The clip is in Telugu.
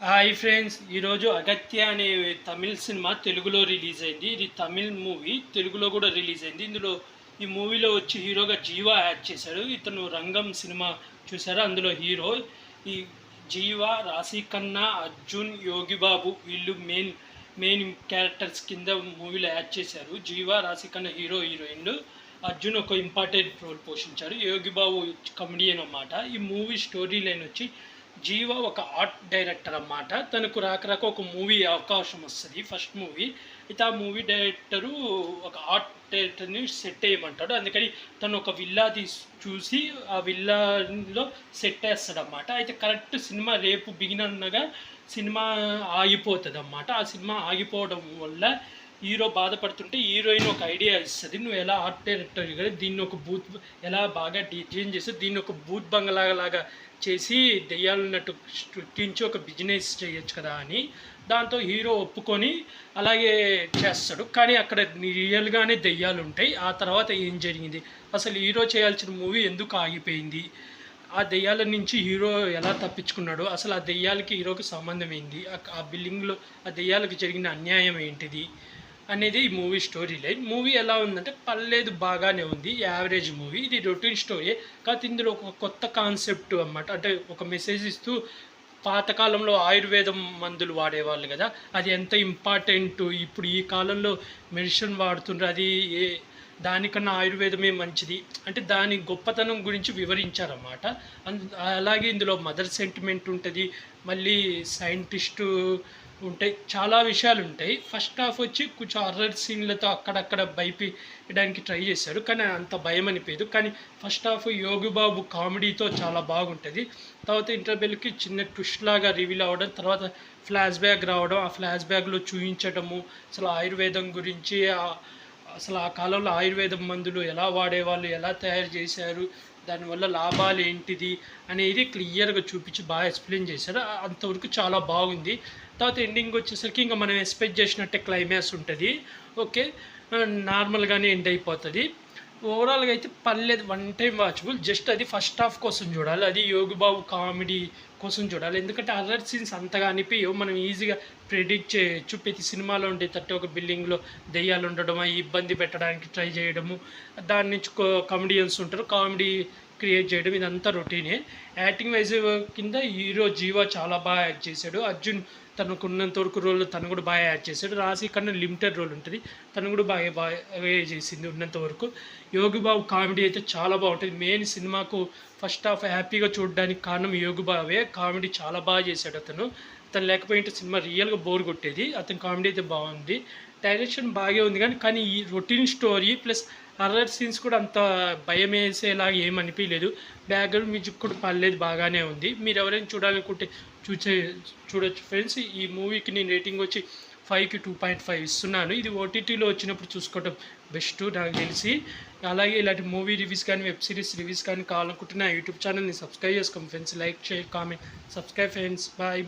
హాయ్ ఫ్రెండ్స్, ఈరోజు అగత్య అనే తమిళ్ సినిమా తెలుగులో రిలీజ్ అయింది. ఇది తమిళ్ మూవీ, తెలుగులో కూడా రిలీజ్ అయింది. ఈ మూవీలో వచ్చి హీరోగా జీవా యాక్ట్ చేశాడు. ఇతను రంగం సినిమా చూసారా, అందులో హీరో. ఈ జీవా, రాశిఖన్నా, అర్జున్, యోగిబాబు వీళ్ళు మెయిన్ క్యారెక్టర్స్ కింద మూవీలో యాక్ట్ చేశారు. జీవా, రాశిఖన్నా హీరో హీరోయిన్లు. అర్జున్ ఒక ఇంపార్టెంట్ రోల్ పోషించారు. యోగిబాబు కమెడియన్ అన్నమాట. ఈ మూవీ స్టోరీ లైన్ వచ్చి జీవా ఒక ఆర్ట్ డైరెక్టర్ అన్నమాట. తనకు రాక ఒక మూవీ అవకాశం వస్తుంది, ఫస్ట్ మూవీ. అయితే ఆ మూవీ డైరెక్టరు ఒక ఆర్ట్ డైరెక్టర్ని సెట్ చేయమంటాడు. అందుకని తను ఒక విల్లా చూసి ఆ విల్లాలో సెట్ వేస్తాడు అన్నమాట. అయితే కరెక్ట్ సినిమా రేపు బిగినగా సినిమా ఆగిపోతుంది అన్నమాట. ఆ సినిమా ఆగిపోవడం వల్ల హీరో బాధపడుతుంటే హీరోయిన్ ఒక ఐడియా ఇస్తుంది, నువ్వు ఎలా ఆర్ట్ డైరెక్టర్ కదా దీన్ని ఒక బూత్ ఎలా బాగా డిజైన్ చేసి దీన్ని ఒక బూత్ బంగ్లాగా చేసి దెయ్యాలున్నట్టు సృష్టించి ఒక బిజినెస్ చేయొచ్చు కదా అని. దాంతో హీరో ఒప్పుకొని అలాగే చేస్తాడు. కానీ అక్కడ రియల్గానే దెయ్యాలు ఉంటాయి. ఆ తర్వాత ఏం జరిగింది, అసలు హీరో చేయాల్సిన మూవీ ఎందుకు ఆగిపోయింది, ఆ దెయ్యాల నుంచి హీరో ఎలా తప్పించుకున్నాడు, అసలు ఆ దెయ్యాలకి హీరోకి సంబంధం ఏంటి, ఆ బిల్డింగ్లో ఆ దెయ్యాలకు జరిగిన అన్యాయం ఏంటిది అనేది ఈ మూవీ స్టోరీ లైన్. మూవీ ఎలా ఉందంటే పర్లేదు, బాగానే ఉంది, యావరేజ్ మూవీ. ఇది రొటీన్ స్టోరీ, కాకపోతే ఇందులో ఒక కొత్త కాన్సెప్ట్ అన్నమాట. అంటే ఒక మెసేజ్ ఇస్తూ, పాతకాలంలో ఆయుర్వేదం మందులు వాడేవాళ్ళు కదా, అది ఎంత ఇంపార్టెంట్ ఇప్పుడు ఈ కాలంలో మెడిసిన్ వాడుతుండ్రు, అది దానికన్నా ఆయుర్వేదమే మంచిది అంటే దాని గొప్పతనం గురించి వివరించారన్నమాట. అలాగే ఇందులో మదర్ సెంటిమెంట్ ఉంటుంది, మళ్ళీ సైంటిస్టు ఉంటాయి, చాలా విషయాలు ఉంటాయి. ఫస్ట్ హాఫ్ వచ్చి కొంచెం హర్రర్ సీన్లతో అక్కడక్కడ భయపడడానికి ట్రై చేశాడు, కానీ అంత భయం అనిపించదు. కానీ ఫస్ట్ హాఫ్ యోగిబాబు కామెడీతో చాలా బాగుంటుంది. తర్వాత ఇంటర్వెల్కి చిన్న ట్విస్ట్ లాగా రివీల్ అవ్వడం, తర్వాత ఫ్లాష్ బ్యాక్ రావడం, ఆ ఫ్లాష్ బ్యాక్లో చూపించడము అసలు ఆయుర్వేదం గురించి, అసలు ఆ కాలంలో ఆయుర్వేదం మందులు ఎలా వాడేవాళ్ళు, ఎలా తయారు చేశారు, దానివల్ల లాభాలు ఏంటిది అనేది క్లియర్గా చూపించి బాగా ఎక్స్ప్లెయిన్ చేశారు. అంతవరకు చాలా బాగుంది. తర్వాత ఎండింగ్ వచ్చేసరికి ఇంకా మనం ఎక్స్పెక్ట్ చేసినట్టే క్లైమాక్స్ ఉంటుంది. ఓకే, నార్మల్గానే ఎండ్ అయిపోతుంది. ఓవరాల్గా అయితే పర్లేదు, వన్ టైం వాచబుల్. జస్ట్ అది ఫస్ట్ హాఫ్ కోసం చూడాలి, అది యోగిబాబు కామెడీ కోసం చూడాలి. ఎందుకంటే అదర్ సీన్స్ అంతగా అనిపించవు, మనం ఈజీగా ప్రెడిక్ట్ చేయొచ్చు. ప్రతి సినిమాలో ఉండే తట్టు ఒక బిల్డింగ్లో దెయ్యాలు ఉండడం, ఇబ్బంది పెట్టడానికి ట్రై చేయడము, దాని నుంచి కామెడియన్స్ ఉంటారు, కామెడీ క్రియేట్ చేయడం, ఇదంతా రొటీనే. యాక్టింగ్ వైజ్ కింద హీరో జీవా చాలా బాగా యాక్ట్ చేశాడు. అర్జున్ తనకున్నంత వరకు రోల్ తను కూడా బాగా యాక్ట్ చేశాడు. రాశిఖన్నా లిమిటెడ్ రోల్ ఉంటుంది, తను కూడా బాగా చేసింది ఉన్నంత వరకు. యోగిబాబు కామెడీ అయితే చాలా బాగుంటుంది. మెయిన్ సినిమాకు ఫస్ట్ హాఫ్ హ్యాపీగా చూడడానికి కారణం యోగిబాబే. కామెడీ చాలా బాగా చేశాడు అతను లేకపోయింటే సినిమా రియల్గా బోర్ కొట్టేది. అతని కామెడీ అయితే బాగుంది, డైరెక్షన్ బాగా ఉంది. కానీ ఈ routine story plus horror scenes కూడా అంత భయం వేసేలాగా ఏమనిపించలేదు. బ్యాక్గ్రౌండ్ మ్యూజిక్ కూడా పర్లేదు, బాగానే ఉంది. మీరు ఎవరైనా చూడాలనుకుంటే చూడొచ్చు ఫ్రెండ్స్. ఈ మూవీకి నేను రేటింగ్ వచ్చి 5కి 2.5 ఇస్తున్నాను. ఇది ఓటీటీలో వచ్చినప్పుడు చూసుకోవడం బెస్ట్ నాకు తెలిసి. అలాగే ఇలాంటి మూవీ రివ్యూస్ కానీ వెబ్ సిరీస్ రివ్యూస్ కానీ కావాలనుకుంటే నా యూట్యూబ్ ఛానల్ని సబ్స్క్రైబ్ చేసుకోండి friends. Like, share, comment, subscribe friends. Bye.